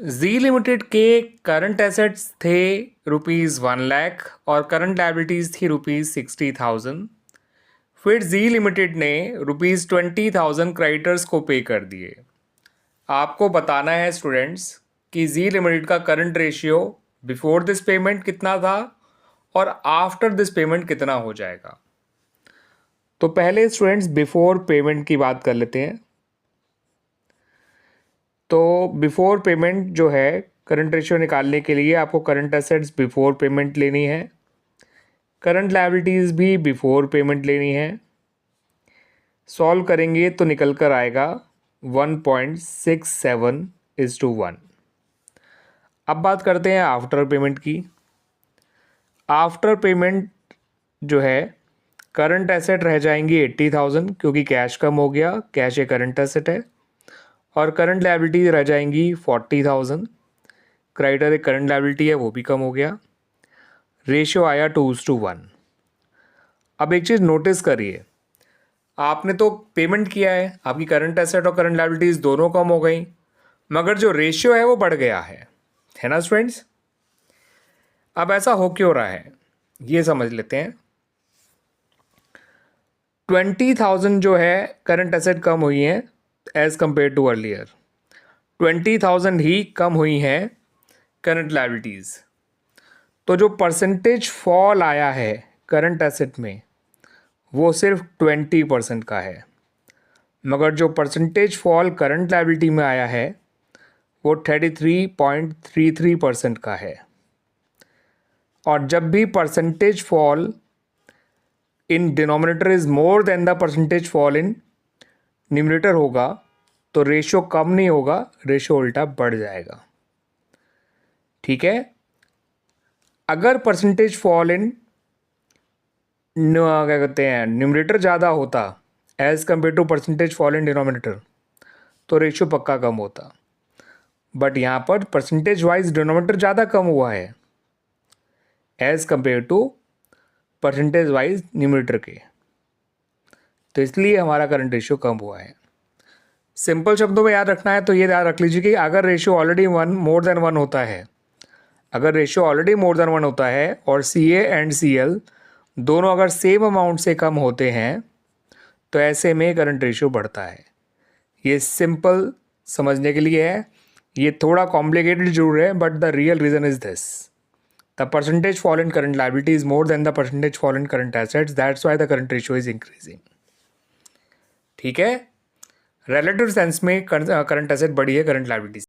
जी limited के current assets थे ₹1,00,000 और करंट लायबिलिटीज़ थी ₹60,000। फिर जी लिमिटेड ने ₹20,000 क्रेडिटर्स को पे कर दिए। आपको बताना है स्टूडेंट्स कि जी लिमिटेड का current ratio before this payment कितना था और आफ्टर दिस पेमेंट कितना हो जाएगा। तो पहले स्टूडेंट्स बिफोर पेमेंट की बात कर लेते हैं। तो बिफोर पेमेंट जो है करंट रेशियो निकालने के लिए आपको करंट एसेट्स बिफोर पेमेंट लेनी है, करंट लायबिलिटीज़ भी बिफोर पेमेंट लेनी है। सॉल्व करेंगे तो निकल कर आएगा 1.67:1। अब बात करते हैं आफ्टर पेमेंट की। आफ्टर पेमेंट जो है करंट एसेट रह जाएंगी 80,000 क्योंकि कैश कम हो गया, कैश एक करंट एसेट है, और करंट लायबिलिटी रह जाएंगी 40,000। क्रेडिटर एक करंट लायबिलिटी है, वो भी कम हो गया। रेशियो आया 2:1। अब एक चीज़ नोटिस करिए, आपने तो पेमेंट किया है, आपकी करंट एसेट और करंट लायबिलिटीज दोनों कम हो गई, मगर जो रेशियो है वो बढ़ गया है ना स्टूडेंट्स। अब ऐसा हो क्यों रहा है ये समझ लेते हैं। 20,000 जो है करंट एसेट कम हुई हैं एज कंपेयर टू अर्लियर, 20,000 ही कम हुई हैं करंट लायबिलिटीज़। तो जो परसेंटेज फॉल आया है करंट एसेट में वो सिर्फ 20% का है, मगर जो परसेंटेज फॉल करंट लायबिलिटी में आया है वो 33.33% का है। और जब भी percentage fall in denominator is more than the percentage fall in numerator होगा तो रेशियो कम नहीं होगा, रेशियो उल्टा बढ़ जाएगा। ठीक है, अगर परसेंटेज फॉल इन क्या कहते हैं न्यूमरेटर ज़्यादा होता as compared to percentage fall in denominator तो रेशियो पक्का कम होता, बट यहाँ पर परसेंटेज वाइज डिनोमिनेटर ज़्यादा कम हुआ है as compared to percentage wise numerator के, तो इसलिए हमारा करंट रेशियो कम हुआ है। सिंपल शब्दों में याद रखना है तो ये याद रख लीजिए कि अगर रेशियो ऑलरेडी मोर देन 1 होता है, अगर रेशियो ऑलरेडी मोर देन 1 होता है और CA एंड CL दोनों अगर सेम अमाउंट से कम होते हैं तो ऐसे में करंट रेशियो बढ़ता है। ये सिंपल समझने के लिए है, ये थोड़ा कॉम्प्लिकेटेड जरूर है, but the real reason is this, the percentage fall in current liability is more than the percentage fall in current assets, that's why the current ratio is increasing. ठीक है, रिलेटिव सेंस में current asset बढ़ी है current liability.